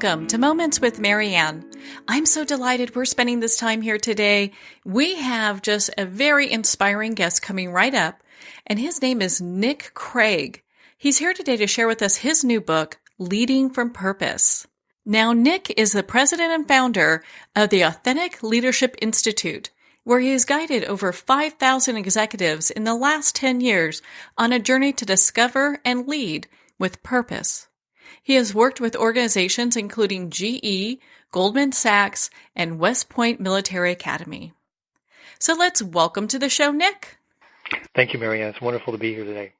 welcome to Moments with Marianne. I'm so delighted we're spending this time here today. We have just a very inspiring guest coming right up, and his name is Nick Craig. He's here today to share with us his new book, Leading from Purpose. Now, Nick is the president and founder of the Authentic Leadership Institute, where he has guided over 5,000 executives in the last 10 years on a journey to discover and lead with purpose. He has worked with organizations including GE, Goldman Sachs, and West Point Military Academy. So let's welcome to the show, Nick. Thank you, Marianne. It's wonderful to be here today.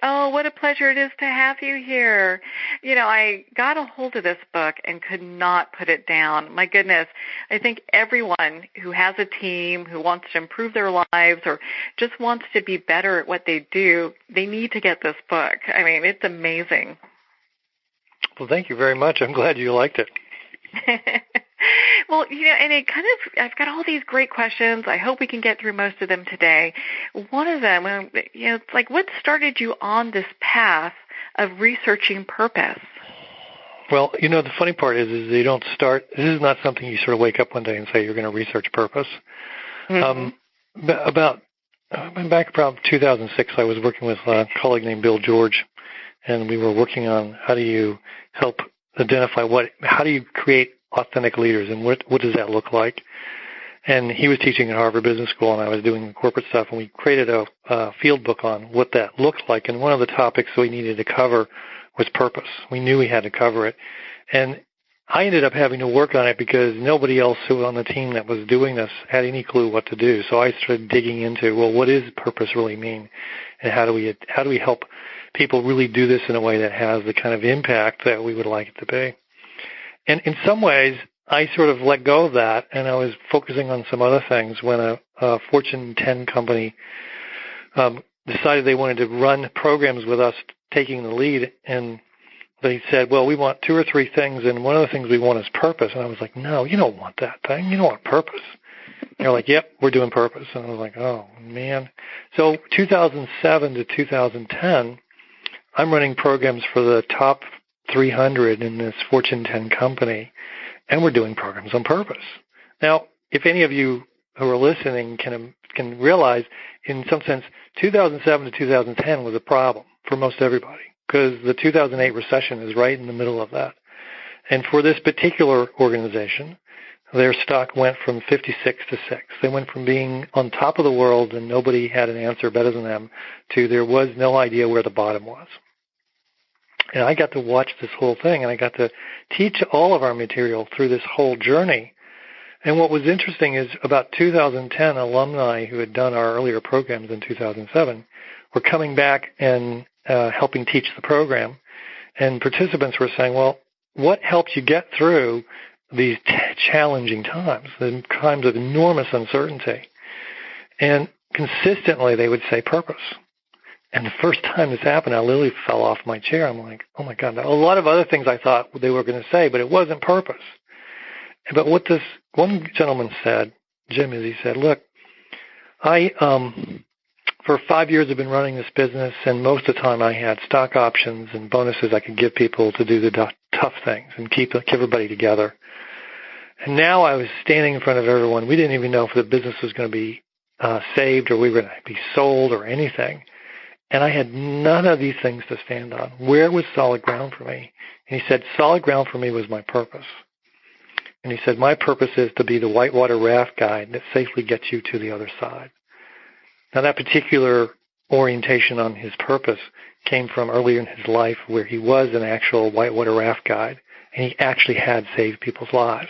Oh, what a pleasure it is to have you here. You know, I got a hold of this book and could not put it down. My goodness, I think everyone who has a team, who wants to improve their lives or just wants to be better at what they do, they need to get this book. I mean, it's amazing. Well, thank you very much. I'm glad you liked it. Well, you know, and I've got all these great questions. I hope we can get through most of them today. One of them, you know, it's like, what started you on this path of researching purpose? Well, you know, the funny part is you don't start, this is not something you sort of wake up one day and say you're going to research purpose. Mm-hmm. Back around 2006, I was working with a colleague named Bill George, and we were working on how do you help identify how do you create authentic leaders, and what does that look like? And he was teaching at Harvard Business School, and I was doing the corporate stuff, and we created a field book on what that looked like. And one of the topics we needed to cover was purpose. We knew we had to cover it. And I ended up having to work on it because nobody else who was on the team that was doing this had any clue what to do. So I started digging into, well, what does purpose really mean? And how do we help people really do this in a way that has the kind of impact that we would like it to be? And in some ways, I sort of let go of that, and I was focusing on some other things when a Fortune 10 company decided they wanted to run programs with us taking the lead, and they said, well, we want 2 or 3 things, and one of the things we want is purpose. And I was like, no, you don't want that thing. You don't want purpose. And they're like, yep, we're doing purpose. And I was like, oh, man. So 2007 to 2010, I'm running programs for the top 300 in this Fortune 10 company, and we're doing programs on purpose. Now, if any of you who are listening can realize, in some sense, 2007 to 2010 was a problem for most everybody because the 2008 recession is right in the middle of that. And for this particular organization, their stock went from 56 to 6. They went from being on top of the world and nobody had an answer better than them to there was no idea where the bottom was. And I got to watch this whole thing, and I got to teach all of our material through this whole journey. And what was interesting is about 2010 alumni who had done our earlier programs in 2007 were coming back and helping teach the program. And participants were saying, well, what helps you get through these challenging times, the times of enormous uncertainty? And consistently they would say purpose. And the first time this happened, I literally fell off my chair. I'm like, oh, my God. A lot of other things I thought they were going to say, but it wasn't purpose. But what this one gentleman said, Jim, is he said, look, I for 5 years have been running this business, and most of the time I had stock options and bonuses I could give people to do the tough things and keep everybody together. And now I was standing in front of everyone. We didn't even know if the business was going to be saved or we were going to be sold or anything. And I had none of these things to stand on. Where was solid ground for me? And he said, solid ground for me was my purpose. And he said, my purpose is to be the whitewater raft guide that safely gets you to the other side. Now, that particular orientation on his purpose came from earlier in his life where he was an actual whitewater raft guide, and he actually had saved people's lives.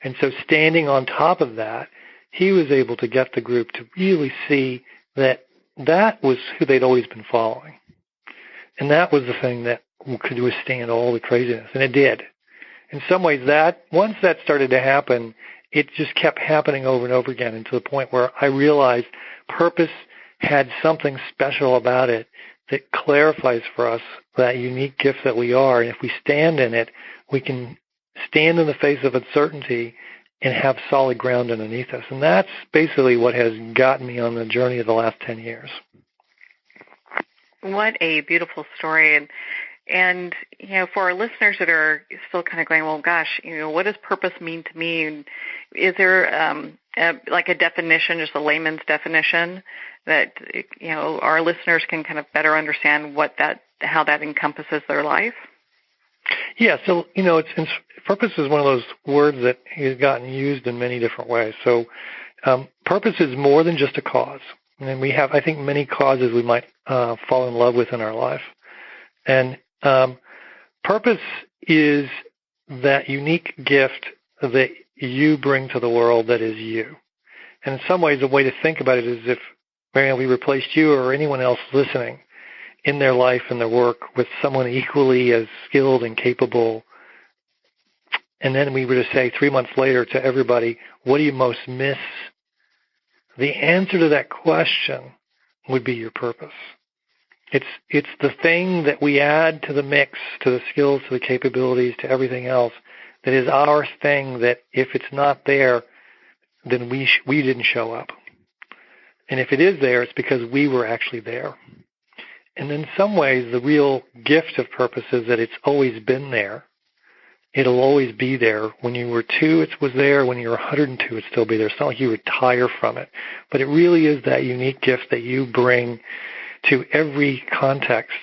And so standing on top of that, he was able to get the group to really see that was who they'd always been following. And that was the thing that could withstand all the craziness. And it did. In some ways, once that started to happen, it just kept happening over and over again, and to the point where I realized purpose had something special about it that clarifies for us that unique gift that we are. And if we stand in it, we can stand in the face of uncertainty and have solid ground underneath us. And that's basically what has gotten me on the journey of the last 10 years. What a beautiful story. And, And, for our listeners that are still kind of going, well, gosh, what does purpose mean to me? And is there a definition, just a layman's definition that, our listeners can kind of better understand how that encompasses their life? Yeah, so, purpose is one of those words that has gotten used in many different ways. So purpose is more than just a cause. And we have, I think, many causes we might fall in love with in our life. And purpose is that unique gift that you bring to the world that is you. And in some ways, a way to think about it is if, Marianne, we replaced you or anyone else listening in their life and their work with someone equally as skilled and capable, and then we were to say 3 months later to everybody, what do you most miss? The answer to that question would be your purpose. It's the thing that we add to the mix, to the skills, to the capabilities, to everything else that is our thing that if it's not there, then we didn't show up. And if it is there, it's because we were actually there. And in some ways, the real gift of purpose is that it's always been there. It'll always be there. When you were 2, it was there. When you were 102, it'd still be there. It's not like you retire from it. But it really is that unique gift that you bring to every context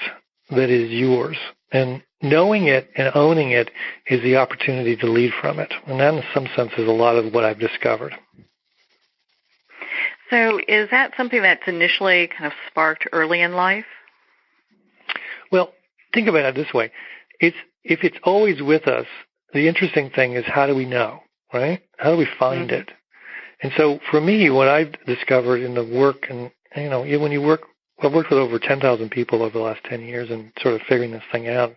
that is yours. And knowing it and owning it is the opportunity to lead from it. And that, in some sense, is a lot of what I've discovered. So is that something that's initially kind of sparked early in life? Well, think about it this way. If it's always with us, the interesting thing is how do we know, right? How do we find it? And so for me, what I've discovered in the work, and when you work, I've worked with over 10,000 people over the last 10 years and sort of figuring this thing out. In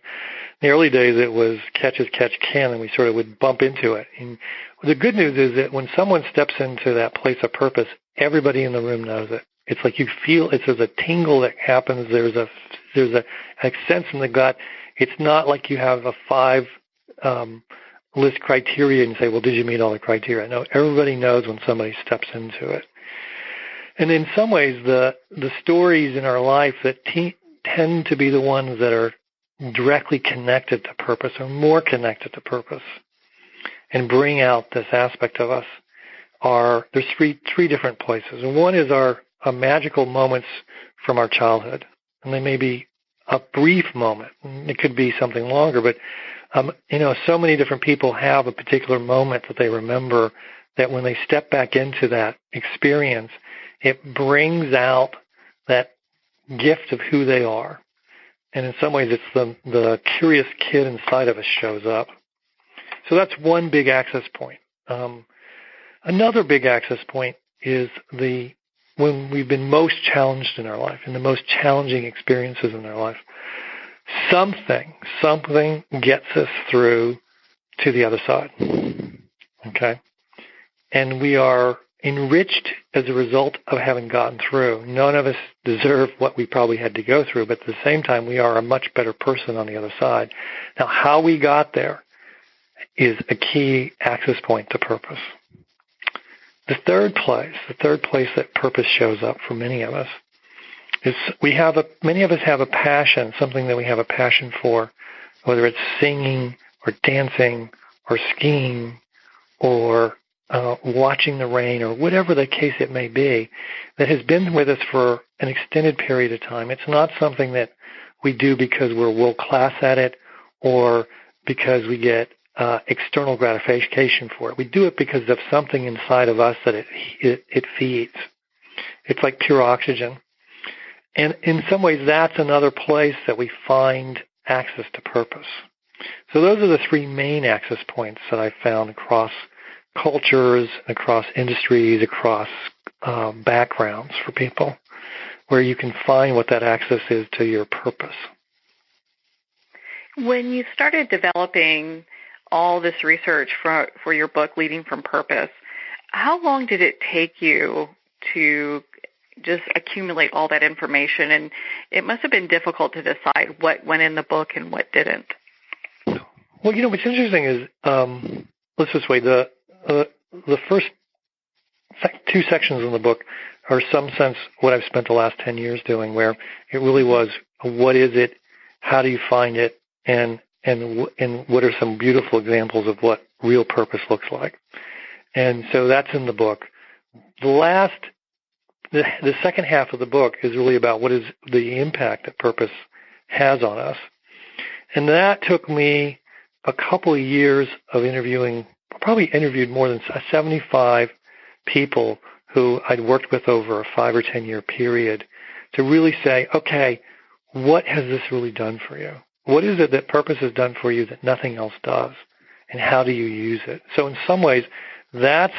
the early days, it was catch as catch can, and we sort of would bump into it. And the good news is that when someone steps into that place of purpose, everybody in the room knows it. It's like you feel there's a tingle that happens. There's a sense in the gut. It's not like you have a 5 list criteria and say, well, did you meet all the criteria? No, everybody knows when somebody steps into it. And in some ways, the stories in our life that tend to be the ones that are directly connected to purpose or more connected to purpose and bring out this aspect of us there's three different places. And one is our magical moments from our childhood. And they may be a brief moment. It could be something longer, but so many different people have a particular moment that they remember that when they step back into that experience, it brings out that gift of who they are. And in some ways, it's the curious kid inside of us shows up. So that's one big access point. Another big access point is when we've been most challenged in our life, in the most challenging experiences in our life, something gets us through to the other side. Okay? And we are enriched as a result of having gotten through. None of us deserve what we probably had to go through, but at the same time, we are a much better person on the other side. Now, how we got there is a key access point to purpose. The third place that purpose shows up for many of us is many of us have a passion, something that we have a passion for, whether it's singing or dancing or skiing or watching the rain or whatever the case it may be, that has been with us for an extended period of time. It's not something that we do because we're world class at it or because we get external gratification for it. We do it because of something inside of us that it feeds. It's like pure oxygen. And in some ways, that's another place that we find access to purpose. So those are the 3 main access points that I found across cultures, across industries, across backgrounds for people, where you can find what that access is to your purpose. When you started developing all this research for your book, Leading from Purpose, how long did it take you to just accumulate all that information? And it must have been difficult to decide what went in the book and what didn't. Well, what's interesting is, let's just wait, the first 2 sections in the book are, in some sense, what I've spent the last 10 years doing, where it really was, what is it? how do you find it, and what are some beautiful examples of what real purpose looks like. And so that's in the book. The second half of the book is really about what is the impact that purpose has on us. And that took me a couple of years of interviewing, probably interviewed more than 75 people who I'd worked with over a 5 or 10 year period to really say, okay, what has this really done for you? What is it that purpose has done for you that nothing else does? And how do you use it? So in some ways, that's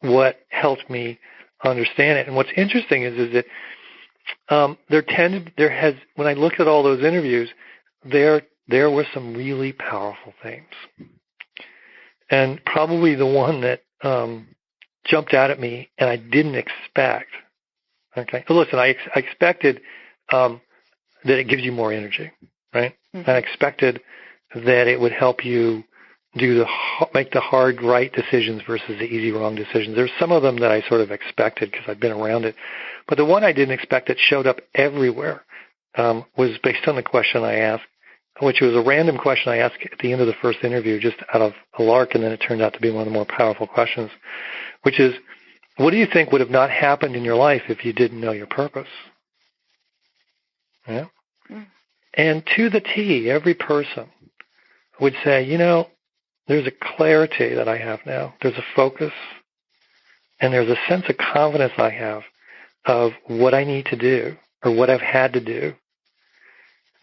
what helped me understand it. And what's interesting is that when I looked at all those interviews, there were some really powerful themes. And probably the one that jumped out at me and I didn't expect. Okay, so listen, I expected that it gives you more energy, right? Mm-hmm. I expected that it would help you make the hard right decisions versus the easy wrong decisions. There's some of them that I sort of expected because I'd been around it, but the one I didn't expect that showed up everywhere was based on the question I asked, which was a random question I asked at the end of the first interview, just out of a lark, and then it turned out to be one of the more powerful questions, which is, what do you think would have not happened in your life if you didn't know your purpose? Yeah. Mm. And to the T, every person would say, there's a clarity that I have now. There's a focus, and there's a sense of confidence I have of what I need to do or what I've had to do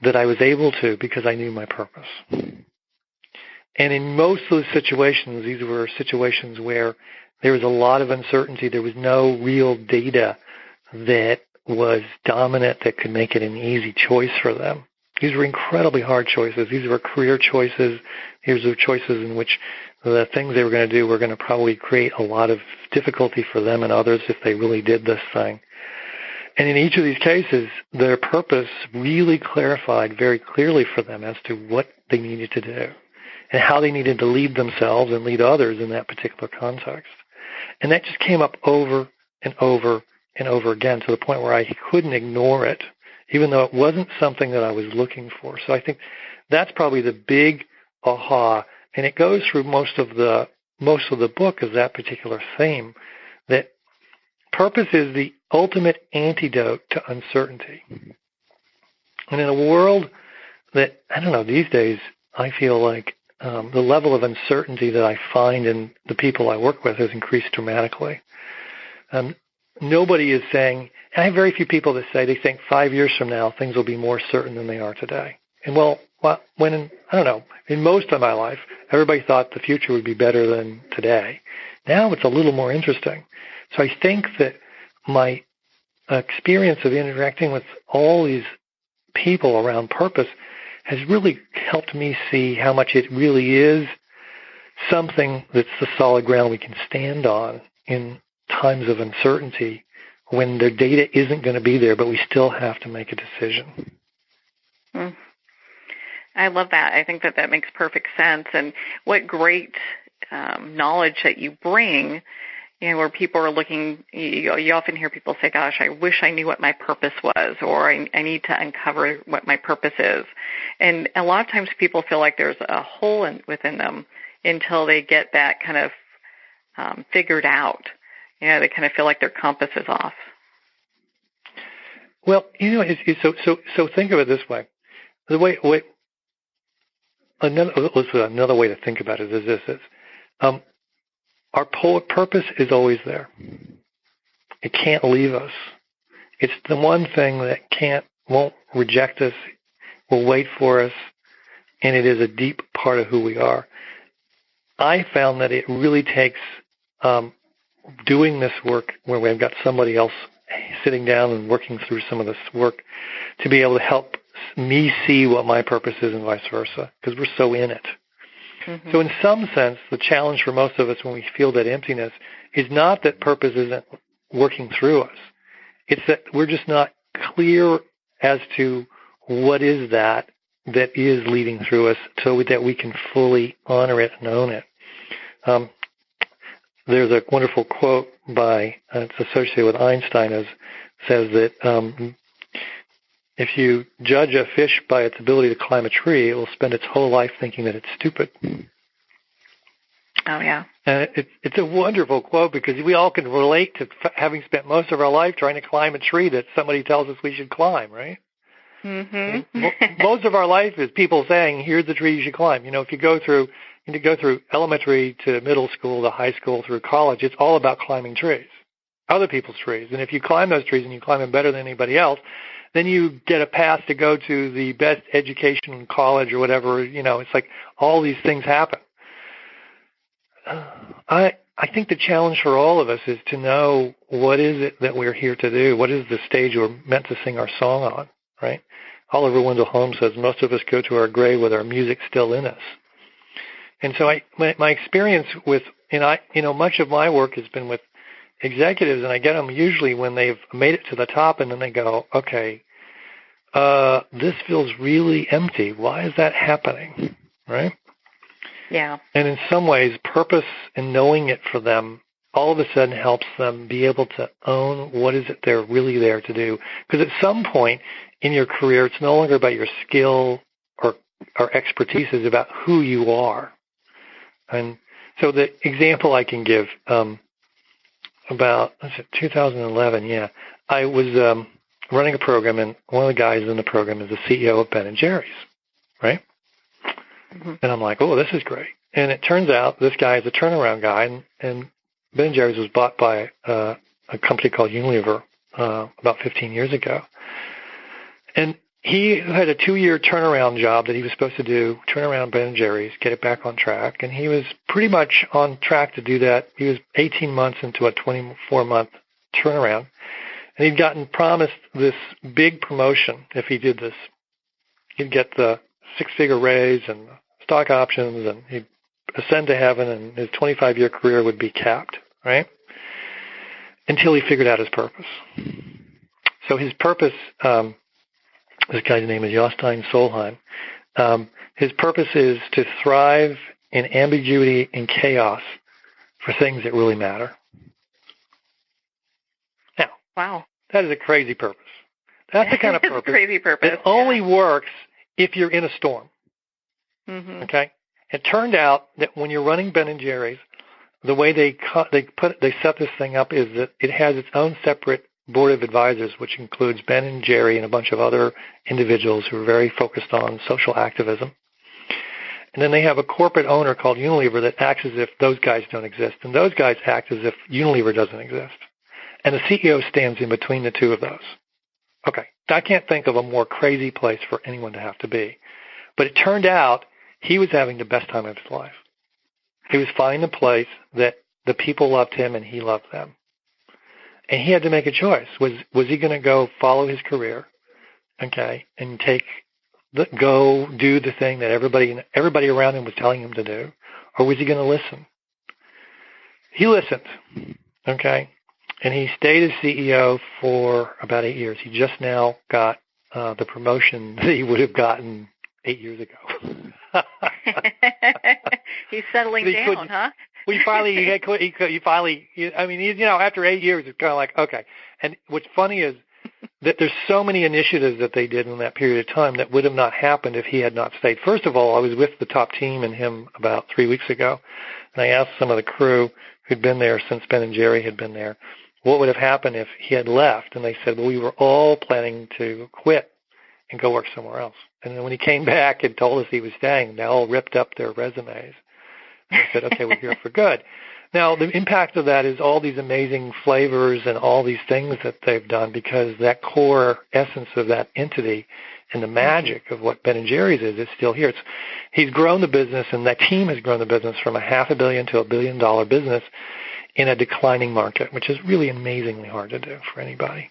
that I was able to because I knew my purpose. And in most of the situations, these were situations where there was a lot of uncertainty. There was no real data that was dominant that could make it an easy choice for them. These were incredibly hard choices. These were career choices. These were choices in which the things they were going to do were going to probably create a lot of difficulty for them and others if they really did this thing. And in each of these cases, their purpose really clarified very clearly for them as to what they needed to do and how they needed to lead themselves and lead others in that particular context. And that just came up over and over and over again to the point where I couldn't ignore it, even though it wasn't something that I was looking for. So I think that's probably the big aha, and it goes through most of the book is that particular theme, that purpose is the ultimate antidote to uncertainty. And in a world that, these days I feel like the level of uncertainty that I find in the people I work with has increased dramatically. Nobody is saying, and I have very few people that say they think 5 years from now things will be more certain than they are today. And in most of my life, everybody thought the future would be better than today. Now it's a little more interesting. So I think that my experience of interacting with all these people around purpose has really helped me see how much it really is something that's the solid ground we can stand on in times of uncertainty when the data isn't going to be there, but we still have to make a decision. I love that. I think that makes perfect sense. And what great knowledge that you bring, where people are looking, you often hear people say, gosh, I wish I knew what my purpose was, or I need to uncover what my purpose is. And a lot of times people feel like there's a hole within them until they get that kind of figured out. They kind of feel like their compass is off. Well, so think of it this way. Another way to think about it is this: our purpose is always there. It can't leave us. It's the one thing that won't reject us, will wait for us, and it is a deep part of who we are. I found that it really takes doing this work where we've got somebody else sitting down and working through some of this work to be able to help me see what my purpose is and vice versa, because we're so in it. Mm-hmm. So in some sense, the challenge for most of us when we feel that emptiness is not that purpose isn't working through us. It's that we're just not clear as to what is that is leading through us so that we can fully honor it and own it. There's a wonderful quote it's associated with Einstein, says that if you judge a fish by its ability to climb a tree, it will spend its whole life thinking that it's stupid. Oh, yeah. And it's a wonderful quote because we all can relate to having spent most of our life trying to climb a tree that somebody tells us we should climb, right? Mm-hmm. Most of our life is people saying, here's the tree you should climb. You know, if you go through elementary to middle school to high school through college, it's all about climbing trees, other people's trees. And if you climb those trees and you climb them better than anybody else, then you get a pass to go to the best education in college or whatever. You know, it's like all these things happen. I think the challenge for all of us is to know what is it that we're here to do. What is the stage we're meant to sing our song on, right? Oliver Wendell Holmes says most of us go to our grave with our music still in us. And so my experience with, much of my work has been with executives, and I get them usually when they've made it to the top, and then they go, okay, this feels really empty. Why is that happening, right? Yeah. And in some ways, purpose and knowing it for them all of a sudden helps them be able to own what is it they're really there to do. Because at some point in your career, it's no longer about your skill or expertise. It's about who you are. And so the example I can give about 2011, I was running a program, and one of the guys in the program is the CEO of Ben & Jerry's, right? Mm-hmm. And I'm like, oh, this is great. And it turns out this guy is a turnaround guy, and Ben & Jerry's was bought by a company called Unilever about 15 years ago. And he had a 2-year turnaround job that he was supposed to do, turn around Ben & Jerry's, get it back on track. And he was pretty much on track to do that. He was 18 months into a 24-month turnaround. And he'd gotten promised this big promotion if he did this. He'd get the 6-figure raise and stock options, and he'd ascend to heaven, and his 25-year career would be capped, right? Until he figured out his purpose. So his purpose, this guy's name is Jostein Solheim. His purpose is to thrive in ambiguity and chaos for things that really matter. Now, wow, that is a crazy purpose. That's the kind of purpose. Crazy purpose. It only works if you're in a storm. Mm-hmm. Okay. It turned out that when you're running Ben & Jerry's, the way they set this thing up is that it has its own separate board of advisors, which includes Ben & Jerry and a bunch of other individuals who are very focused on social activism. And then they have a corporate owner called Unilever that acts as if those guys don't exist, and those guys act as if Unilever doesn't exist. And the CEO stands in between the two of those. Okay, I can't think of a more crazy place for anyone to have to be. But it turned out he was having the best time of his life. He was finding a place that the people loved him and he loved them. And he had to make a choice. Was he going to go follow his career, okay, and go do the thing that everybody around him was telling him to do, or was he going to listen? He listened, okay, and he stayed as CEO for about 8 years. He just now got the promotion that he would have gotten 8 years ago. He's settling down, huh? Well, after 8 years, it's kind of like, okay. And what's funny is that there's so many initiatives that they did in that period of time that would have not happened if he had not stayed. First of all, I was with the top team and him about 3 weeks ago, and I asked some of the crew who'd been there since Ben & Jerry had been there, what would have happened if he had left? And they said, well, we were all planning to quit and go work somewhere else. And then when he came back and told us he was staying, they all ripped up their resumes. And said, okay, we're here for good. Now, the impact of that is all these amazing flavors and all these things that they've done, because that core essence of that entity and the magic of what Ben & Jerry's is still here. He's grown the business, and that team has grown the business from $500 million to $1 billion business in a declining market, which is really amazingly hard to do for anybody.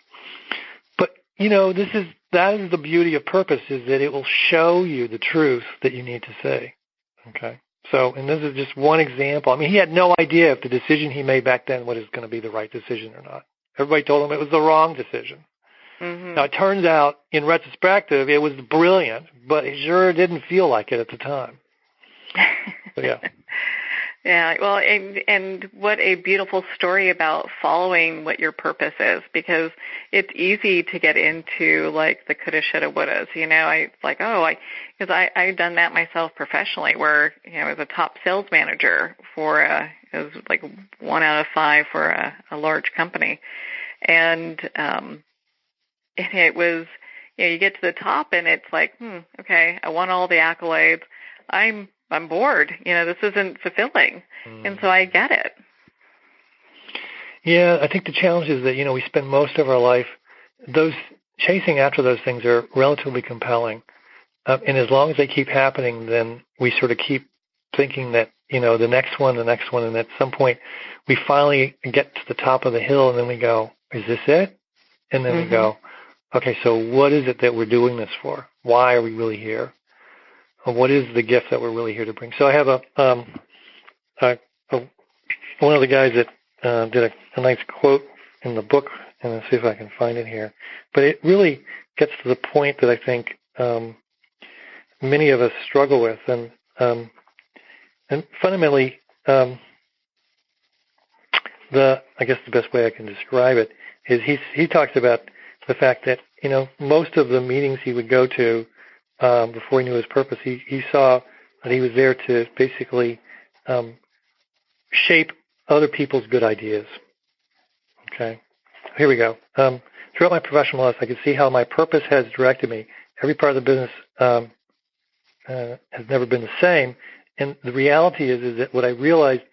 But, that is the beauty of purpose, is that it will show you the truth that you need to see. Okay? So, and this is just one example. I mean, he had no idea if the decision he made back then was going to be the right decision or not. Everybody told him it was the wrong decision. Mm-hmm. Now, it turns out, in retrospective, it was brilliant, but it sure didn't feel like it at the time. So, yeah. Yeah, well, and what a beautiful story about following what your purpose is, because it's easy to get into like the coulda, shoulda, wouldas. Because I've done that myself professionally, where I was a top sales manager for it was like 1 out of 5 for a large company, and it was you get to the top and it's like okay, I want all the accolades. I'm bored. This isn't fulfilling. And so I get it. Yeah, I think the challenge is that, we spend most of our life, chasing after those things are relatively compelling. And as long as they keep happening, then we sort of keep thinking that, the next one, and at some point we finally get to the top of the hill and then we go, is this it? And then we go, okay, so what is it that we're doing this for? Why are we really here? What is the gift that we're really here to bring? So I have one of the guys that did a nice quote in the book, and I'll see if I can find it here. But it really gets to the point that I think many of us struggle with, and fundamentally, I guess the best way I can describe it is he talks about the fact that most of the meetings he would go to before he knew his purpose, he saw that he was there to basically shape other people's good ideas. Okay, here we go. Throughout my professional life, I could see how my purpose has directed me. Every part of the business has never been the same, and the reality is that what I realized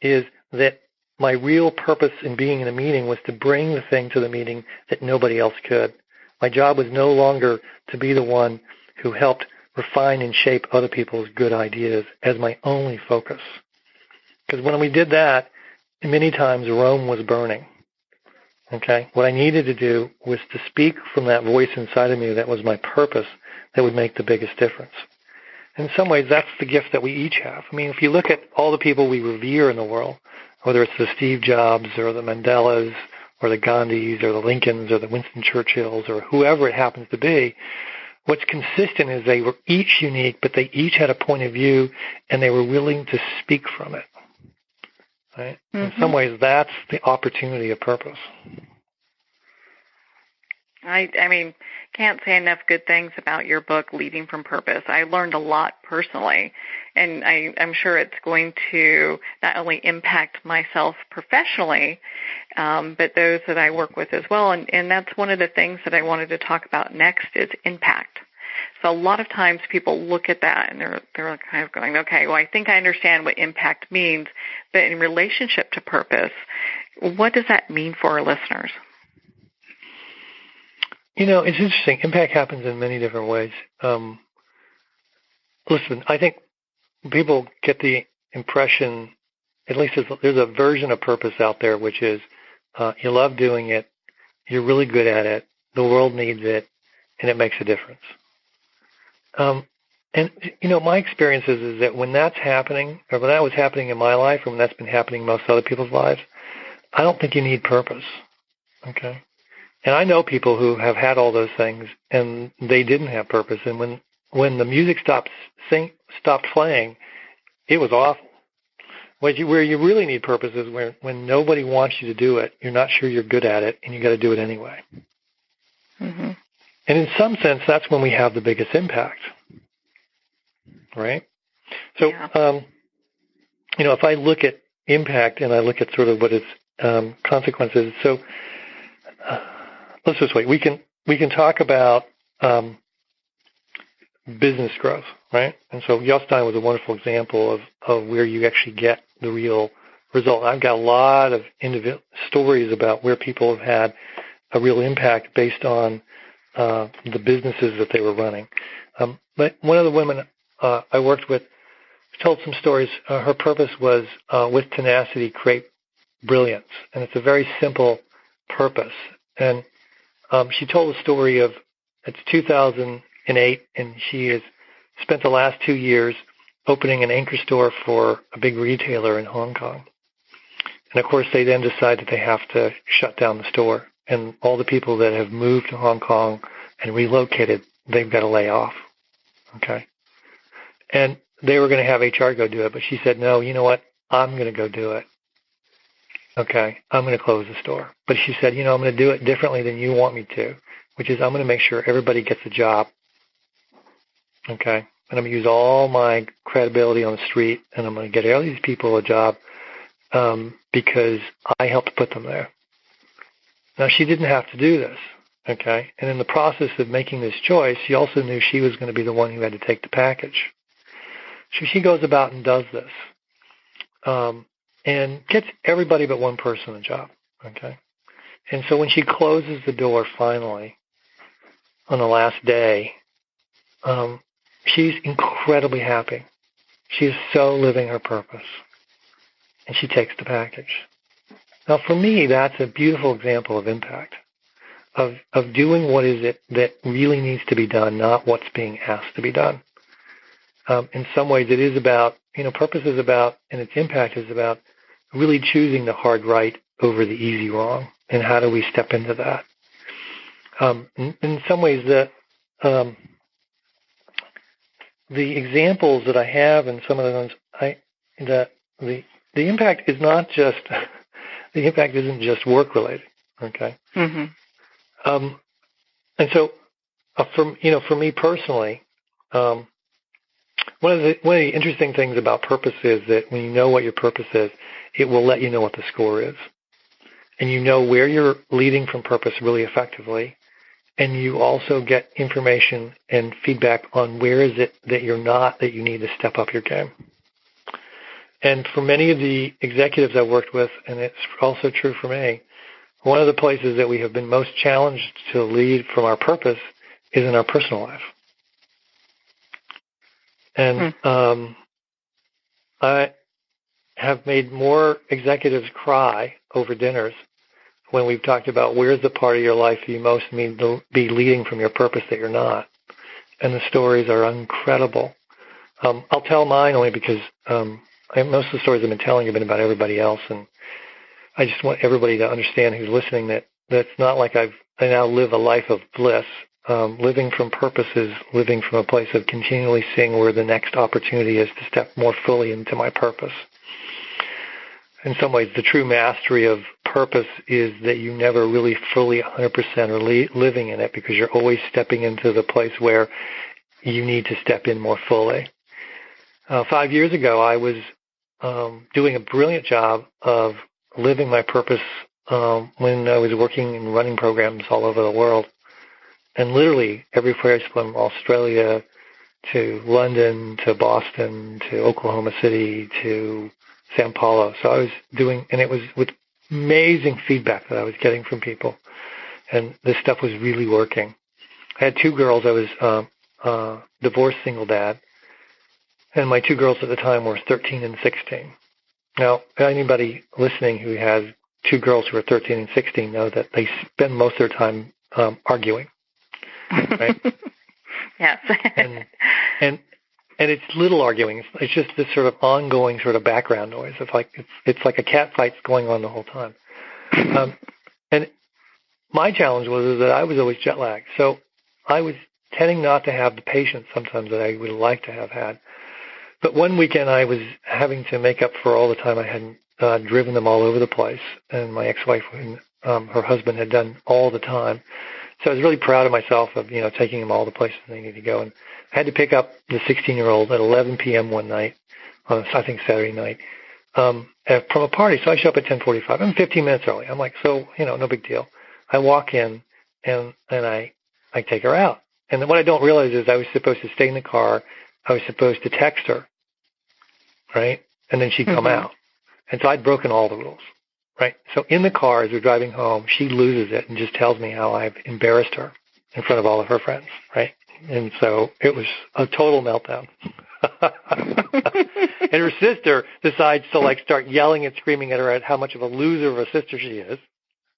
is that my real purpose in being in a meeting was to bring the thing to the meeting that nobody else could. My job was no longer to be the one who helped refine and shape other people's good ideas as my only focus. Because when we did that, many times Rome was burning. Okay? What I needed to do was to speak from that voice inside of me that was my purpose that would make the biggest difference. In some ways, that's the gift that we each have. I mean, if you look at all the people we revere in the world, whether it's the Steve Jobs or the Mandelas or the Gandhis or the Lincolns or the Winston Churchills or whoever it happens to be, what's consistent is they were each unique, but they each had a point of view, and they were willing to speak from it. Right? In some ways, that's the opportunity of purpose. I mean, can't say enough good things about your book, Leading from Purpose. I learned a lot personally, and I'm sure it's going to not only impact myself professionally, but those that I work with as well. And that's one of the things that I wanted to talk about next is impact. So a lot of times people look at that and they're kind of going, okay, well, I think I understand what impact means, but in relationship to purpose, what does that mean for our listeners? It's interesting. Impact happens in many different ways. Listen, I think people get the impression, at least there's a version of purpose out there, which is you love doing it, you're really good at it, the world needs it, and it makes a difference. My experience is that when that's happening, or when that was happening in my life, or when that's been happening in most other people's lives, I don't think you need purpose. Okay? And I know people who have had all those things, and they didn't have purpose. And when the music stopped playing, it was awful. Where you really need purpose is when nobody wants you to do it, you're not sure you're good at it, and you got to do it anyway. Mm-hmm. And in some sense, that's when we have the biggest impact, right? So, yeah. If I look at impact and I look at sort of what its consequences, so let's just wait. We can talk about business growth, right? And so Jostein was a wonderful example of where you actually get the real result. I've got a lot of individual stories about where people have had a real impact based on the businesses that they were running. But one of the women I worked with told some stories. Her purpose was, with tenacity, create brilliance. And it's a very simple purpose. And she told a story of, it's 2008, and she has spent the last 2 years opening an anchor store for a big retailer in Hong Kong. And, of course, they then decide that they have to shut down the store. And all the people that have moved to Hong Kong and relocated, they've got to lay off. Okay? And they were going to have HR go do it, but she said, no, you know what? I'm going to go do it. Okay, I'm going to close the store. But she said, I'm going to do it differently than you want me to, which is I'm going to make sure everybody gets a job. Okay, and I'm going to use all my credibility on the street, and I'm going to get all these people a job because I helped put them there. Now, she didn't have to do this, okay? And in the process of making this choice, she also knew she was going to be the one who had to take the package. So she goes about and does this and gets everybody but one person a job, okay? And so when she closes the door finally on the last day, she's incredibly happy. She is so living her purpose, and she takes the package. Now, for me, that's a beautiful example of impact, of doing what is it that really needs to be done, not what's being asked to be done. In some ways, it is about, purpose is about, and its impact is about really choosing the hard right over the easy wrong, and how do we step into that? In some ways, the examples that I have and some of the ones, the impact is not just the impact isn't just work related. Okay. Mm-hmm. And so, for me personally, one of the interesting things about purpose is that when you know what your purpose is, it will let you know what the score is, and you know where you're leading from purpose really effectively. And you also get information and feedback on where is it that you're not, that you need to step up your game. And for many of the executives I've worked with, and it's also true for me, one of the places that we have been most challenged to lead from our purpose is in our personal life. And I have made more executives cry over dinners when we've talked about where's the part of your life you most need to be leading from your purpose that you're not. And the stories are incredible. I'll tell mine only because most of the stories I've been telling have been about everybody else, and I just want everybody to understand who's listening that it's not like I now live a life of bliss. Living from purpose is living from a place of continually seeing where the next opportunity is to step more fully into my purpose. In some ways, the true mastery of purpose is that you never really fully 100% are living in it, because you're always stepping into the place where you need to step in more fully. 5 years ago, I was doing a brilliant job of living my purpose when I was working and running programs all over the world. And literally every place from Australia to London to Boston to Oklahoma City to Sao Paulo. So I was doing, and it was with amazing feedback that I was getting from people. And this stuff was really working. I had two girls. I was divorced single dad. And my two girls at the time were 13 and 16. Now, anybody listening who has two girls who are 13 and 16 know that they spend most of their time arguing, right? Yes. and it's little arguing. It's just this sort of ongoing sort of background noise. It's like a cat fight's going on the whole time. And my challenge was that I was always jet lagged. So I was tending not to have the patience sometimes that I would like to have had. But one weekend I was having to make up for all the time I hadn't driven them all over the place, and my ex-wife and her husband had done all the time. So I was really proud of myself of, taking them all the places they needed to go. And I had to pick up the 16-year-old at 11 p.m. one night, on I think Saturday night, from a party. So I show up at 10:45. I'm 15 minutes early. I'm like, no big deal. I walk in and I take her out. And what I don't realize is I was supposed to stay in the car. I was supposed to text her, right? And then she'd come out. And so I'd broken all the rules, right? So in the car as we're driving home, she loses it and just tells me how I've embarrassed her in front of all of her friends, right? And so it was a total meltdown. And her sister decides to start yelling and screaming at her at how much of a loser of a sister she is.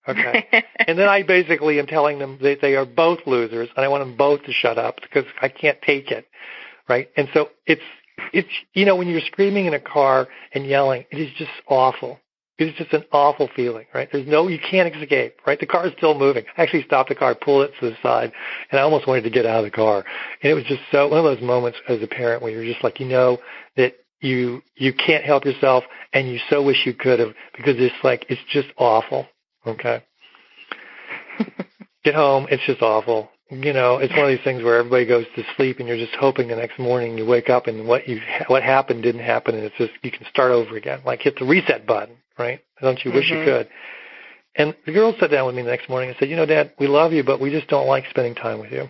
Okay. And then I basically am telling them that they are both losers and I want them both to shut up because I can't take it. Right. And so it's, when you're screaming in a car and yelling, it is just awful. It's just an awful feeling, right? You can't escape, right? The car is still moving. I actually stopped the car, pulled it to the side, and I almost wanted to get out of the car. And it was just one of those moments as a parent where you're just like, that you can't help yourself, and you so wish you could have, because it's just awful. Okay. Get home, it's just awful. It's one of these things where everybody goes to sleep, and you're just hoping the next morning you wake up and what happened didn't happen, and it's just you can start over again. Like hit the reset button, right? Don't you wish you could? And the girls sat down with me the next morning and said, Dad, we love you, but we just don't like spending time with you.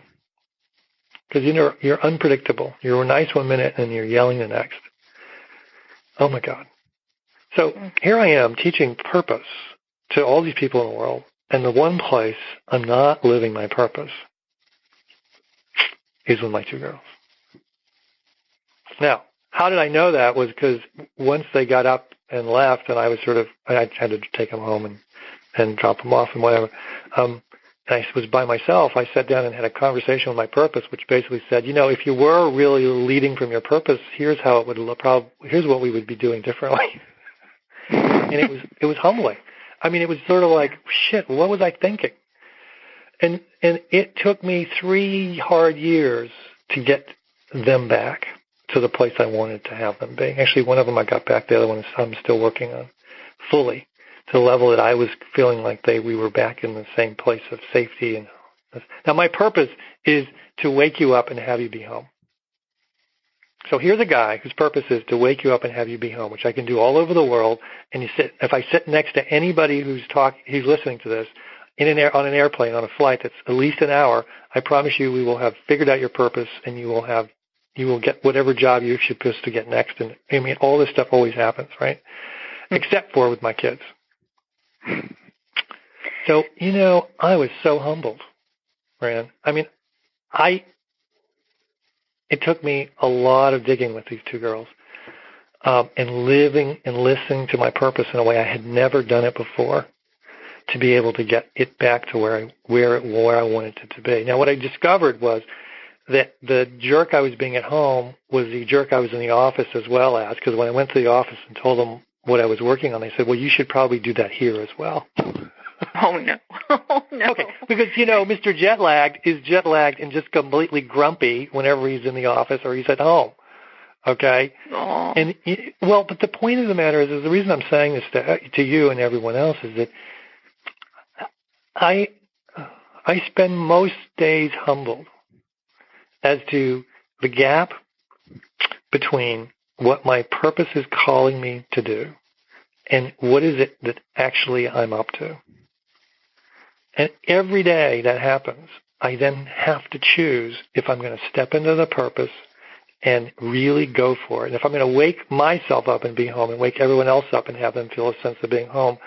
Because, you're unpredictable. You're nice one minute and you're yelling the next. Oh, my God. So here I am teaching purpose to all these people in the world, and the one place I'm not living my purpose is with my two girls. Now, how did I know that? Was because once they got up and left, and I had to take them home and drop them off and whatever. And I was by myself. I sat down and had a conversation with my purpose, which basically said, if you were really leading from your purpose, here's how it would look. Here's what we would be doing differently. And it was humbling. I mean, it was sort of like, shit, what was I thinking? And it took me 3 hard years to get them back to the place I wanted to have them be. Actually, one of them I got back. The other one I'm still working on fully, to the level that I was feeling like we were back in the same place of safety. Now, my purpose is to wake you up and have you be home. So here's a guy whose purpose is to wake you up and have you be home, which I can do all over the world. And if I sit next to anybody who's listening to this on an airplane, on a flight that's at least an hour, I promise you we will have figured out your purpose, and you will get whatever job you're supposed to get next. And I mean, all this stuff always happens, right? Except for with my kids. So, I was so humbled, Rand. I mean, it took me a lot of digging with these two girls, and living and listening to my purpose in a way I had never done it before, to be able to get it back to where I wanted it to be. Now, what I discovered was that the jerk I was being at home was the jerk I was in the office as well as, because when I went to the office and told them what I was working on, they said, well, you should probably do that here as well. Oh, no. Oh, no. Okay, because, Mr. Jet-lagged is jet-lagged and just completely grumpy whenever he's in the office or he's at home, okay? Aww. And, but the point of the matter is the reason I'm saying this to you and everyone else is that I spend most days humbled as to the gap between what my purpose is calling me to do and what is it that actually I'm up to. And every day that happens, I then have to choose if I'm going to step into the purpose and really go for it. And if I'm going to wake myself up and be home and wake everyone else up and have them feel a sense of being home,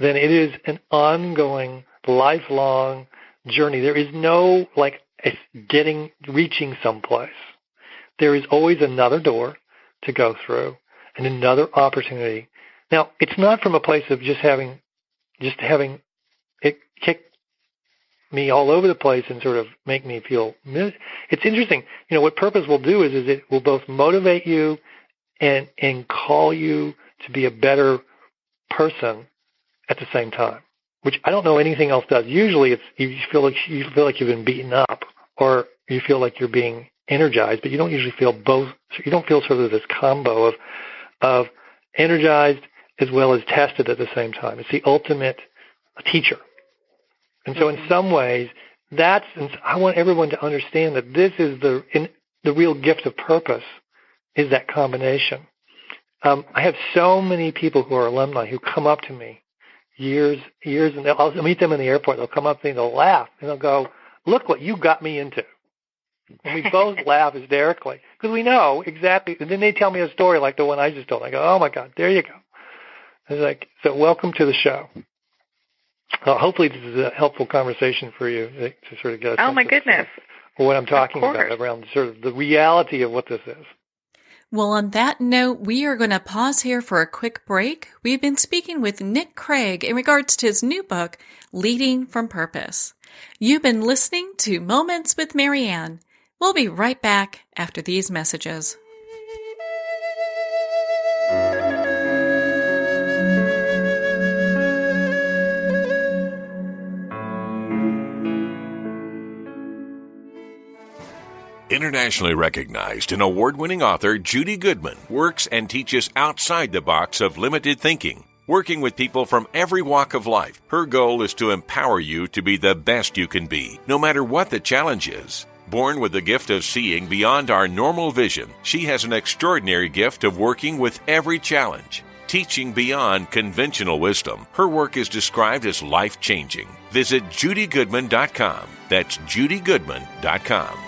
then it is an ongoing, lifelong journey. There is no reaching someplace. There is always another door to go through and another opportunity. Now, it's not from a place of just having it kick me all over the place and sort of make me feel. It's interesting. What purpose will do is it will both motivate you and call you to be a better person at the same time, which I don't know anything else does. Usually, it's you feel like you've been beaten up, or you feel like you're being energized, but you don't usually feel both. You don't feel sort of this combo of energized as well as tested at the same time. It's the ultimate teacher. And so in some ways, I want everyone to understand that this is the real gift of purpose, is that combination. I have so many people who are alumni who come up to me years, and I'll meet them in the airport. They'll come up to me and they'll laugh, and they'll go, look what you got me into. And we both laugh hysterically because we know exactly. And then they tell me a story like the one I just told. I go, oh, my God, there you go. It's like, so welcome to the show. Hopefully this is a helpful conversation for you to sort of get a sense oh, my goodness. of what I'm talking about around sort of the reality of what this is. Well, on that note, we are going to pause here for a quick break. We've been speaking with Nick Craig in regards to his new book, Leading from Purpose. You've been listening to Moments with Marianne. We'll be right back after these messages. Internationally recognized and award-winning author Judy Goodman works and teaches outside the box of limited thinking. Working with people from every walk of life, her goal is to empower you to be the best you can be, no matter what the challenge is. Born with the gift of seeing beyond our normal vision, she has an extraordinary gift of working with every challenge. Teaching beyond conventional wisdom, her work is described as life-changing. Visit judygoodman.com. That's judygoodman.com.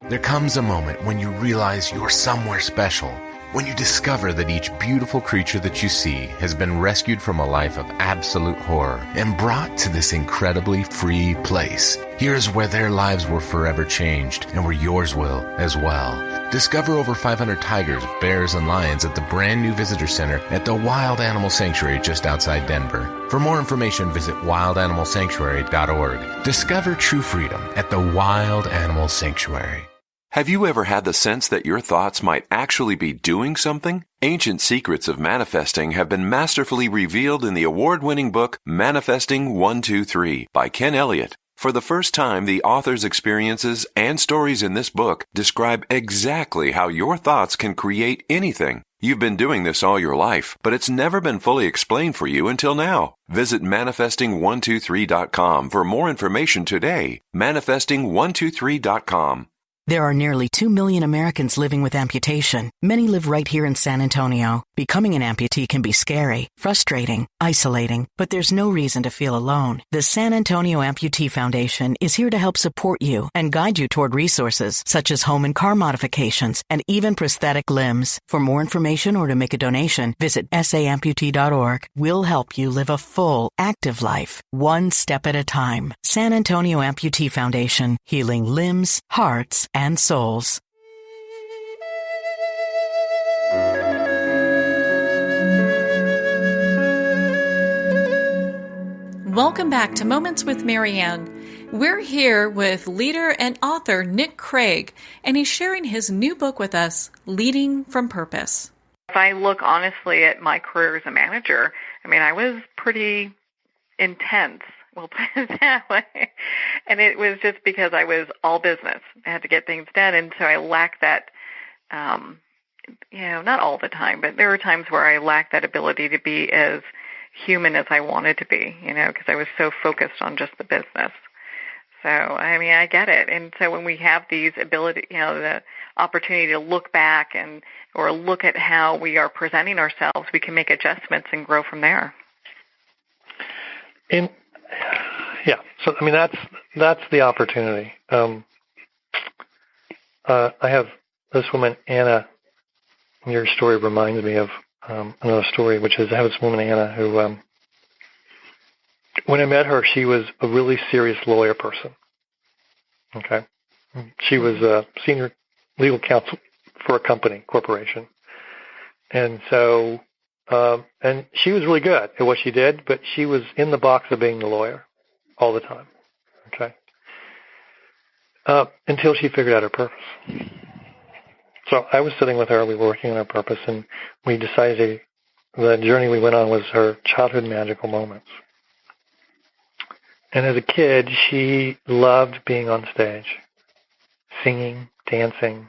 There comes a moment when you realize you're somewhere special, when you discover that each beautiful creature that you see has been rescued from a life of absolute horror and brought to this incredibly free place. Here's where their lives were forever changed and where yours will as well. Discover over 500 tigers, bears, and lions at the brand new visitor center at the Wild Animal Sanctuary just outside Denver. For more information, visit wildanimalsanctuary.org. Discover true freedom at the Wild Animal Sanctuary. Have you ever had the sense that your thoughts might actually be doing something? Ancient secrets of manifesting have been masterfully revealed in the award-winning book Manifesting 1-2-3 by Ken Elliott. For the first time, the author's experiences and stories in this book describe exactly how your thoughts can create anything. You've been doing this all your life, but it's never been fully explained for you until now. Visit manifesting123.com for more information today. Manifesting123.com. There are nearly 2 million Americans living with amputation. Many live right here in San Antonio. Becoming an amputee can be scary, frustrating, isolating, but there's no reason to feel alone. The San Antonio Amputee Foundation is here to help support you and guide you toward resources such as home and car modifications and even prosthetic limbs. For more information or to make a donation, visit saamputee.org. We'll help you live a full, active life, one step at a time. San Antonio Amputee Foundation, healing limbs, hearts, and souls. Welcome back to Moments with Marianne. We're here with leader and author Nick Craig, and he's sharing his new book with us, Leading from Purpose. If I look honestly at my career as a manager, I was pretty intense. We'll put it that way. And it was just because I was all business. I had to get things done. And so I lacked that, not all the time, but there were times where I lacked that ability to be as human as I wanted to be, because I was so focused on just the business. So, I get it. And so when we have these ability, the opportunity to look back or look at how we are presenting ourselves, we can make adjustments and grow from there. So that's the opportunity. I have this woman, Anna. Your story reminds me of another story, which is I have this woman, Anna, who, when I met her, she was a really serious lawyer person. Okay, she was a senior legal counsel for a corporation, and so and she was really good at what she did, but she was in the box of being the lawyer all the time, okay? Until she figured out her purpose. So I was sitting with her, we were working on our purpose, and we decided the journey we went on was her childhood magical moments. And as a kid, she loved being on stage, singing, dancing,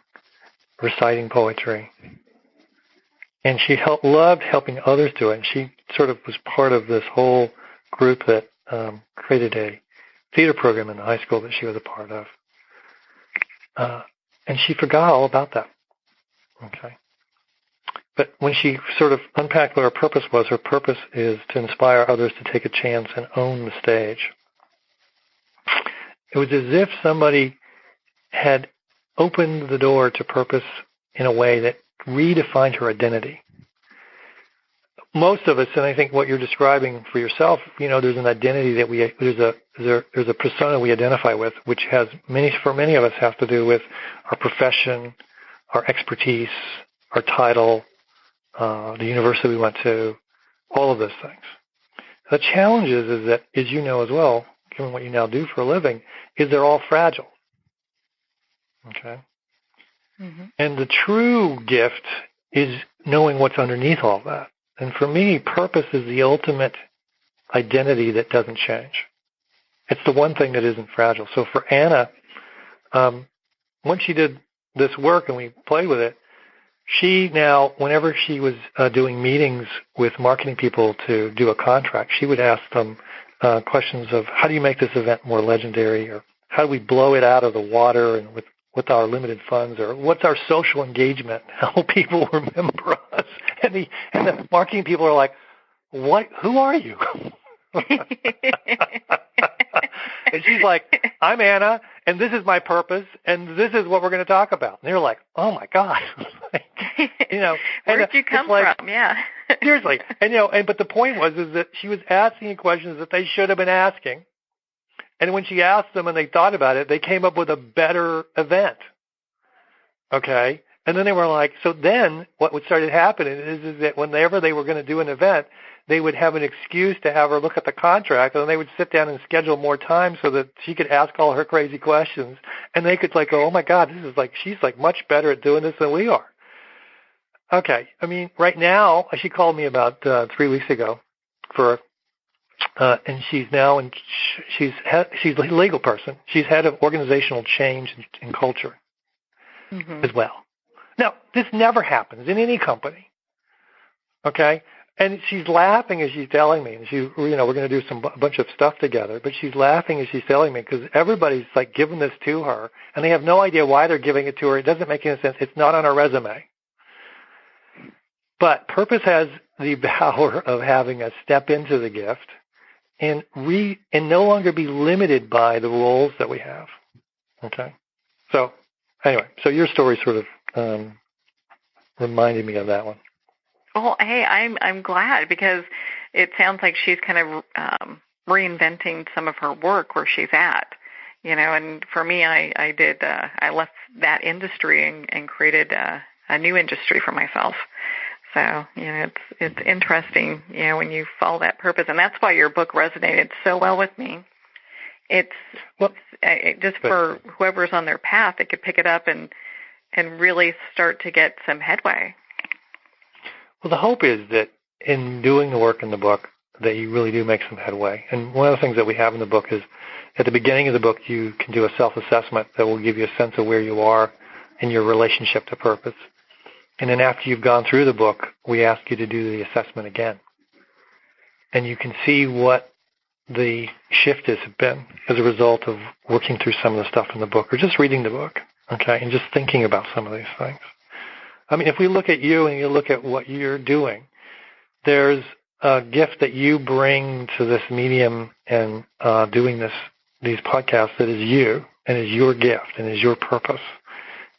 reciting poetry. And she loved helping others do it. And she sort of was part of this whole group that created a theater program in the high school that she was a part of. And she forgot all about that. Okay. But when she sort of unpacked what her purpose is to inspire others to take a chance and own the stage. It was as if somebody had opened the door to purpose in a way that redefined her identity. Most of us, and I think what you're describing for yourself, there's an identity that there's a persona we identify with, which for many of us has to do with our profession, our expertise, our title, the university we went to, all of those things. The challenge is that, as you know as well, given what you now do for a living, is they're all fragile. Okay? Mm-hmm. And the true gift is knowing what's underneath all that. And for me, purpose is the ultimate identity that doesn't change. It's the one thing that isn't fragile. So for Anna, once she did this work and we played with it, she now, whenever she was doing meetings with marketing people to do a contract, she would ask them questions of how do you make this event more legendary, or how do we blow it out of the water and with our limited funds, or what's our social engagement? How will people remember us? And the marketing people are like, what? Who are you? And she's like, I'm Anna, and this is my purpose, and this is what we're going to talk about. And they're like, oh my God. Where'd you come from? Yeah. Seriously. But the point was that she was asking questions that they should have been asking. And when she asked them and they thought about it, they came up with a better event. Okay? And then they were like, so then what started happening is that whenever they were going to do an event, they would have an excuse to have her look at the contract, and they would sit down and schedule more time so that she could ask all her crazy questions. And they could go, oh my God, she's much better at doing this than we are. Okay. I mean, right now, she called me about 3 weeks ago and she's now, she's a legal person. She's head of organizational change and culture as well. Now, this never happens in any company. Okay. And she's laughing as she's telling me, and we're going to do a bunch of stuff together, but she's laughing as she's telling me because everybody's giving this to her, and they have no idea why they're giving it to her. It doesn't make any sense. It's not on her resume. But purpose has the power of having us step into the gift and no longer be limited by the roles that we have. Okay? So anyway, your story sort of reminded me of that one. Oh, hey, I'm glad, because it sounds like she's kind of reinventing some of her work where she's at, and for me, I left that industry and created a new industry for myself. So, it's interesting, when you follow that purpose, and that's why your book resonated so well with me. For whoever's on their path, they could pick it up and really start to get some headway. Well, the hope is that in doing the work in the book, that you really do make some headway. And one of the things that we have in the book is, at the beginning of the book, you can do a self-assessment that will give you a sense of where you are in your relationship to purpose. And then after you've gone through the book, we ask you to do the assessment again. And you can see what the shift has been as a result of working through some of the stuff in the book, or just reading the book, okay, and just thinking about some of these things. I mean, if we look at you and you look at what you're doing, there's a gift that you bring to this medium and doing these podcasts that is you, and is your gift, and is your purpose,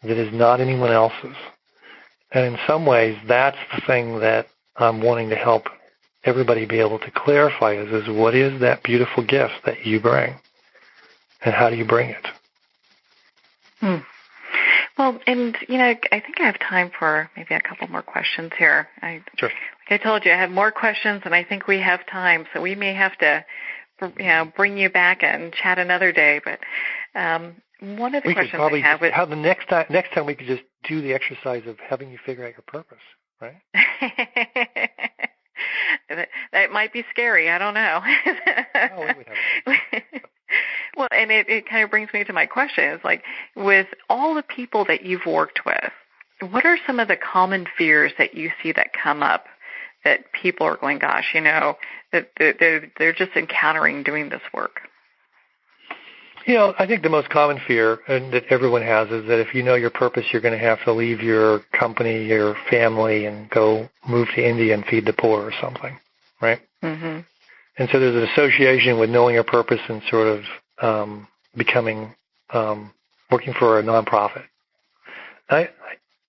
that is not anyone else's. And in some ways, that's the thing that I'm wanting to help everybody be able to clarify is what is that beautiful gift that you bring, and how do you bring it? Well, and, I think I have time for maybe a couple more questions here. Sure. Like I told you, I have more questions, and I think we have time, so we may have to, bring you back and chat another day. But one of the questions I have is... the next time we could just do the exercise of having you figure out your purpose, right? That might be scary. I don't know. Oh, we would have it. Well, and it kind of brings me to my question. It's like, with all the people that you've worked with, what are some of the common fears that you see that come up that people are going, gosh, that they're just encountering doing this work? I think the most common fear that everyone has is that if you know your purpose, you're going to have to leave your company, your family, and go move to India and feed the poor or something, right? Mm-hmm. And so there's an association with knowing your purpose and sort of becoming, working for a nonprofit. I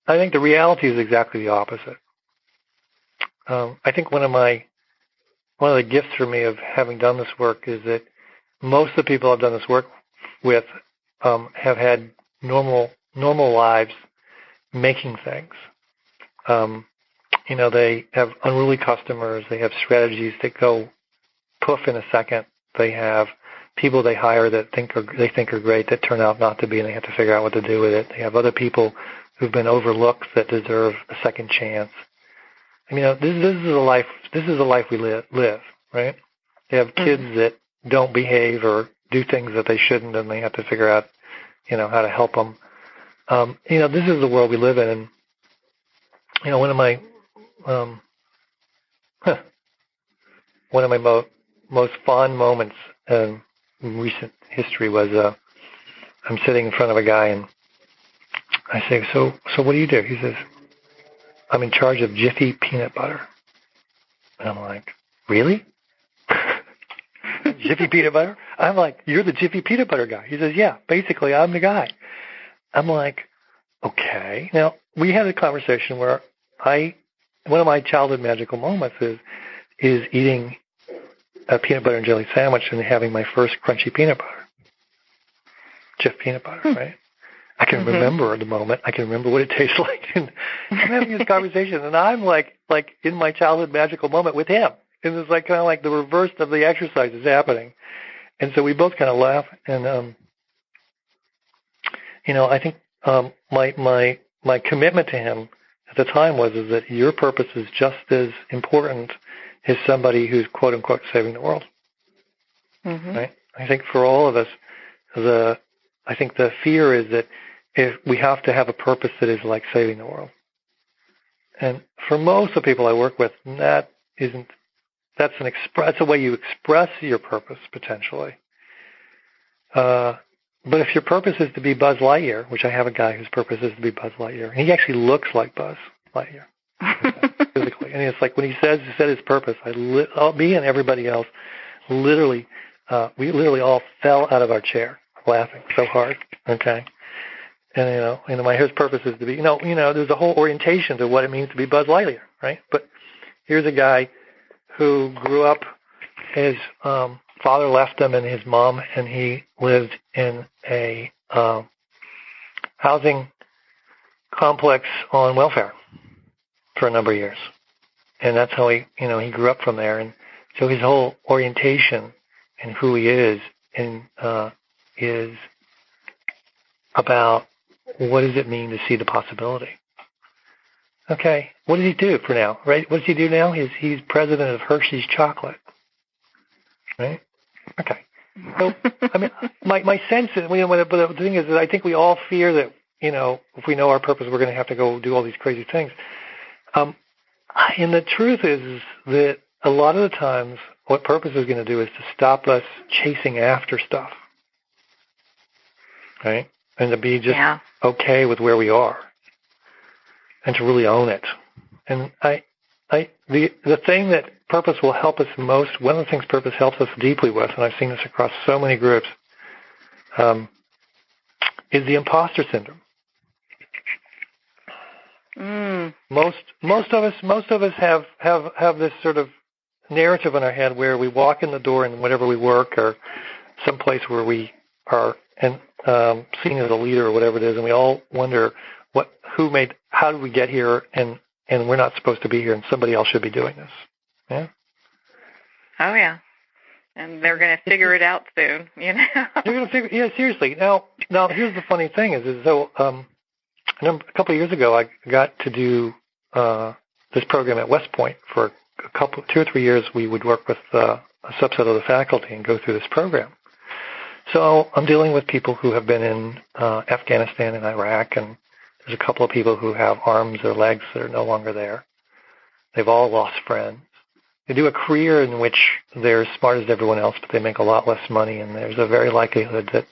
think the reality is exactly the opposite. I think one of the gifts for me of having done this work is that most of the people I've done this work with have had normal lives making things. They have unruly customers. They have strategies that go poof in a second. They have people they hire that they think are great that turn out not to be, and they have to figure out what to do with it. They have other people who've been overlooked that deserve a second chance. This is a life we live, right? They have kids that don't behave or do things that they shouldn't, and they have to figure out, how to help them. This is the world we live in. And, one of my most fond moments in recent history was I'm sitting in front of a guy, and I say, so what do you do? He says, I'm in charge of Jiffy peanut butter. And I'm like, really? Jiffy peanut butter? I'm like, you're the Jiffy peanut butter guy. He says, yeah, basically I'm the guy. I'm like, okay. Now, we had a conversation where one of my childhood magical moments is eating a peanut butter and jelly sandwich and having my first crunchy peanut butter. Jif peanut butter, right? I can remember the moment. I can remember what it tastes like. And I'm having this conversation, and I'm like in my childhood magical moment with him. And it's like kind of like the reverse of the exercise is happening. And so we both kind of laugh. And, I think my commitment to him at the time was that your purpose is just as important as somebody who's, quote, unquote, saving the world. Right? I think for all of us, I think the fear is that if we have to have a purpose that is like saving the world. And for most of the people I work with, that's a way you express your purpose potentially. But if your purpose is to be Buzz Lightyear, which I have a guy whose purpose is to be Buzz Lightyear, and he actually looks like Buzz Lightyear physically. And it's like when he said his purpose, me and everybody else, we literally all fell out of our chair laughing so hard. Okay. And his purpose is to be, there's a whole orientation to what it means to be Buzz Lightyear, right? But here's a guy who grew up, his father left him and his mom, and he lived in a housing complex on welfare for a number of years. And that's how he grew up from there. And so his whole orientation and who he is is about what does it mean to see the possibility. Okay, what does he do for now, right? What does he do now? He's president of Hershey's Chocolate, right? Okay. So, I mean, my sense is, but the thing is that I think we all fear that, if we know our purpose, we're going to have to go do all these crazy things. And the truth is that a lot of the times what purpose is going to do is to stop us chasing after stuff, right? And to be just okay with where we are and to really own it. And the thing that purpose will help us most, one of the things purpose helps us deeply with, and I've seen this across so many groups, is the imposter syndrome. Most of us have this sort of narrative in our head where we walk in the door in whatever we work or some place where we are seen as a leader or whatever it is, and we all wonder how did we get here, and we're not supposed to be here, and somebody else should be doing this. Yeah. Oh yeah. And they're going to figure it out soon, They're going to figure. Yeah, seriously. Now, here's the funny thing is so. A couple of years ago, I got to do this program at West Point for 2 or 3 years. We would work with a subset of the faculty and go through this program. So I'm dealing with people who have been in Afghanistan and Iraq, and there's a couple of people who have arms or legs that are no longer there. They've all lost friends. They do a career in which they're as smart as everyone else, but they make a lot less money, and there's a very likelihood that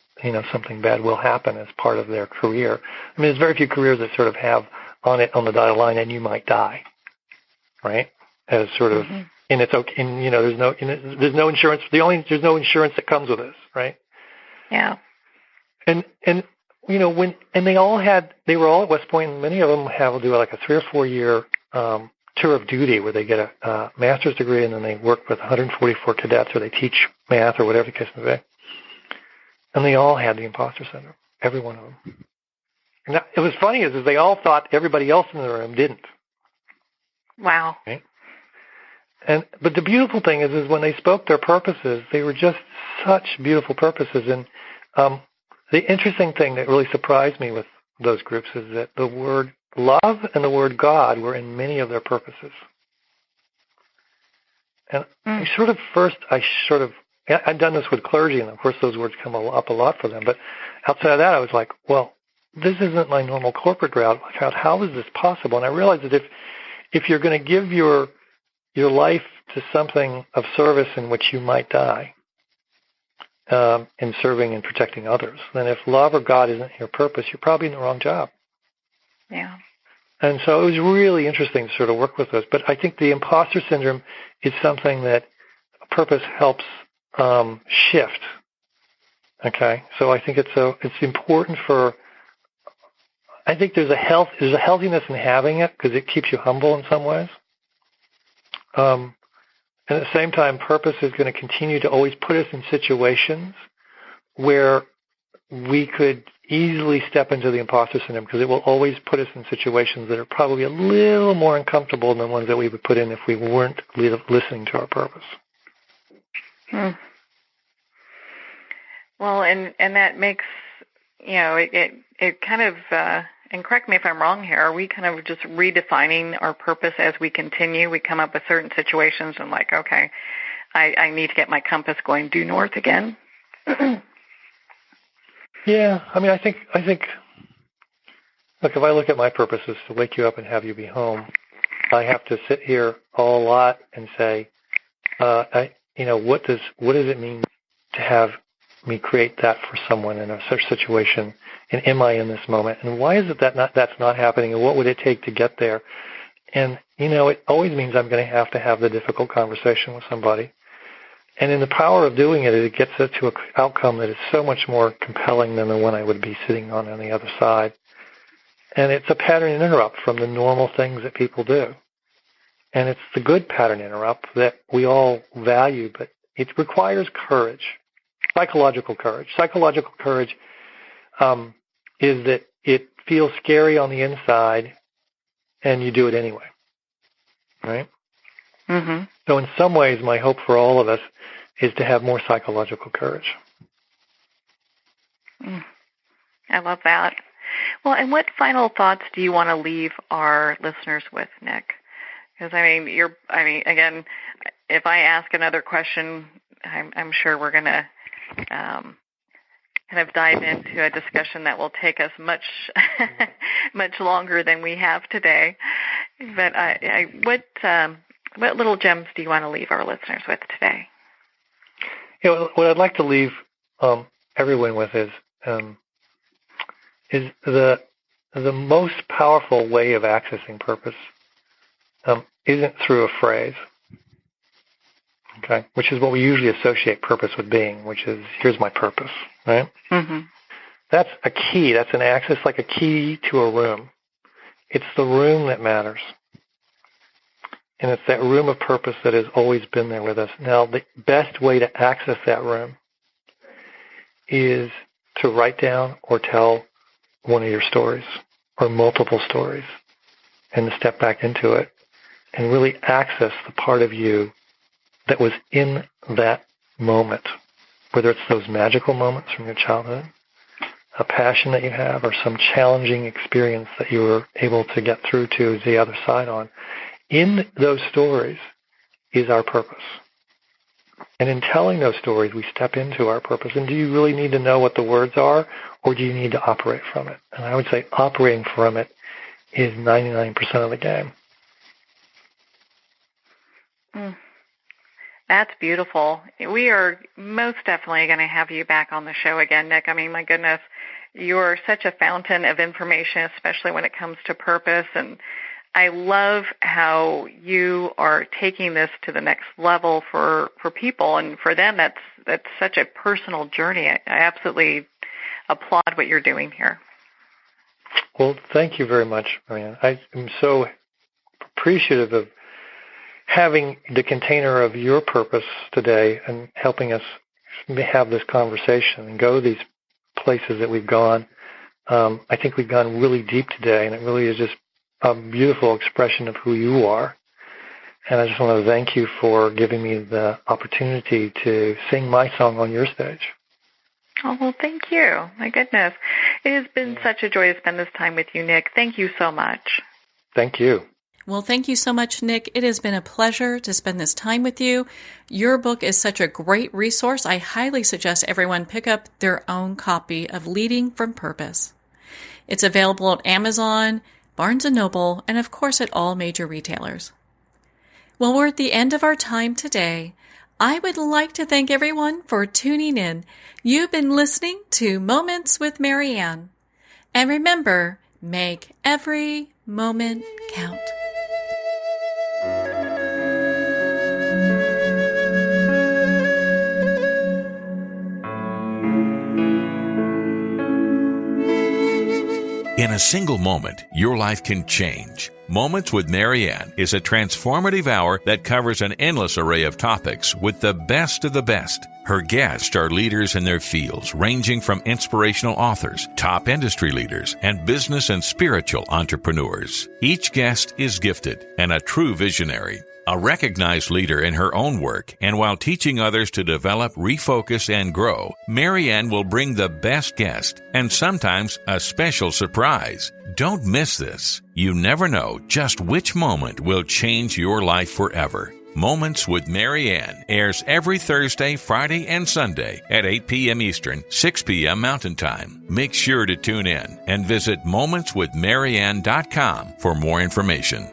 something bad will happen as part of their career. I mean, there's very few careers that sort of have on the dotted line, and you might die, right? As sort of, and it's okay. And there's no insurance. There's no insurance that comes with this, right? Yeah. And they were all at West Point, and many of them do like a 3 or 4 year tour of duty where they get a master's degree, and then they work with 144 cadets, or they teach math or whatever the case may be. And they all had the imposter syndrome, every one of them. And it was funny is they all thought everybody else in the room didn't. Wow. Right? But the beautiful thing is when they spoke their purposes, they were just such beautiful purposes. And the interesting thing that really surprised me with those groups is that the word love and the word God were in many of their purposes. And I've done this with clergy, and of course those words come up a lot for them. But outside of that, I was like, well, this isn't my normal corporate route. How is this possible? And I realized that if you're going to give your life to something of service in which you might die, in serving and protecting others, then if love or God isn't your purpose, you're probably in the wrong job. Yeah. And so it was really interesting to sort of work with those. But I think the imposter syndrome is something that purpose helps shift. Okay, so I think it's important for. I think there's a healthiness in having it because it keeps you humble in some ways. And at the same time, purpose is going to continue to always put us in situations where we could easily step into the imposter syndrome because it will always put us in situations that are probably a little more uncomfortable than the ones that we would put in if we weren't listening to our purpose. Well, and that makes, it kind of, and correct me if I'm wrong here, are we kind of just redefining our purpose as we continue? We come up with certain situations and like, okay, I need to get my compass going due north again. Yeah, I mean, I think, look, if I look at my purpose is to wake you up and have you be home, I have to sit here a lot and say, what does it mean to have me create that for someone in a such situation, and am I in this moment, and why is it that's not happening, and what would it take to get there? And, it always means I'm going to have the difficult conversation with somebody. And in the power of doing it, it gets us to an outcome that is so much more compelling than the one I would be sitting on the other side. And it's a pattern interrupt from the normal things that people do. And it's the good pattern interrupt that we all value, but it requires courage, psychological courage. Psychological courage is that it feels scary on the inside, and you do it anyway, right? Mm-hmm. So in some ways, my hope for all of us is to have more psychological courage. I love that. Well, and what final thoughts do you want to leave our listeners with, Nick? Because, again, if I ask another question, I'm sure we're going to kind of dive into a discussion that will take us much longer than we have today. But what little gems do you want to leave our listeners with today? What I'd like to leave everyone with is the most powerful way of accessing purpose isn't through a phrase, okay, which is what we usually associate purpose with being, which is, here's my purpose, right? Mm-hmm. That's a key. That's an access, like a key to a room. It's the room that matters. And it's that room of purpose that has always been there with us. Now, the best way to access that room is to write down or tell one of your stories or multiple stories and to step back into it and really access the part of you that was in that moment, whether it's those magical moments from your childhood, a passion that you have, or some challenging experience that you were able to get through to the other side on. In those stories is our purpose. And in telling those stories, we step into our purpose. And do you really need to know what the words are, or do you need to operate from it? And I would say operating from it is 99% of the game. That's beautiful. We are most definitely going to have you back on the show again, Nick. I mean, my goodness, you're such a fountain of information, especially when it comes to purpose. And I love how you are taking this to the next level for people. And for them, that's such a personal journey. I absolutely applaud what you're doing here. Well, thank you very much, Marianne. I am so appreciative of having the container of your purpose today and helping us have this conversation and go these places that we've gone. I think we've gone really deep today, and it really is just a beautiful expression of who you are. And I just want to thank you for giving me the opportunity to sing my song on your stage. Oh, well, thank you. My goodness. It has been such a joy to spend this time with you, Nick. Thank you so much. Thank you. Well, thank you so much, Nick. It has been a pleasure to spend this time with you. Your book is such a great resource. I highly suggest everyone pick up their own copy of Leading from Purpose. It's available at Amazon, Barnes & Noble, and of course at all major retailers. Well, we're at the end of our time today. I would like to thank everyone for tuning in. You've been listening to Moments with Marianne. And remember, make every moment count. In a single moment, your life can change. Moments with Marianne is a transformative hour that covers an endless array of topics with the best of the best. Her guests are leaders in their fields, ranging from inspirational authors, top industry leaders, and business and spiritual entrepreneurs. Each guest is gifted and a true visionary. A recognized leader in her own work, and while teaching others to develop, refocus, and grow, Marianne will bring the best guest and sometimes a special surprise. Don't miss this. You never know just which moment will change your life forever. Moments with Marianne airs every Thursday, Friday, and Sunday at 8 p.m. Eastern, 6 p.m. Mountain Time. Make sure to tune in and visit momentswithmarianne.com for more information.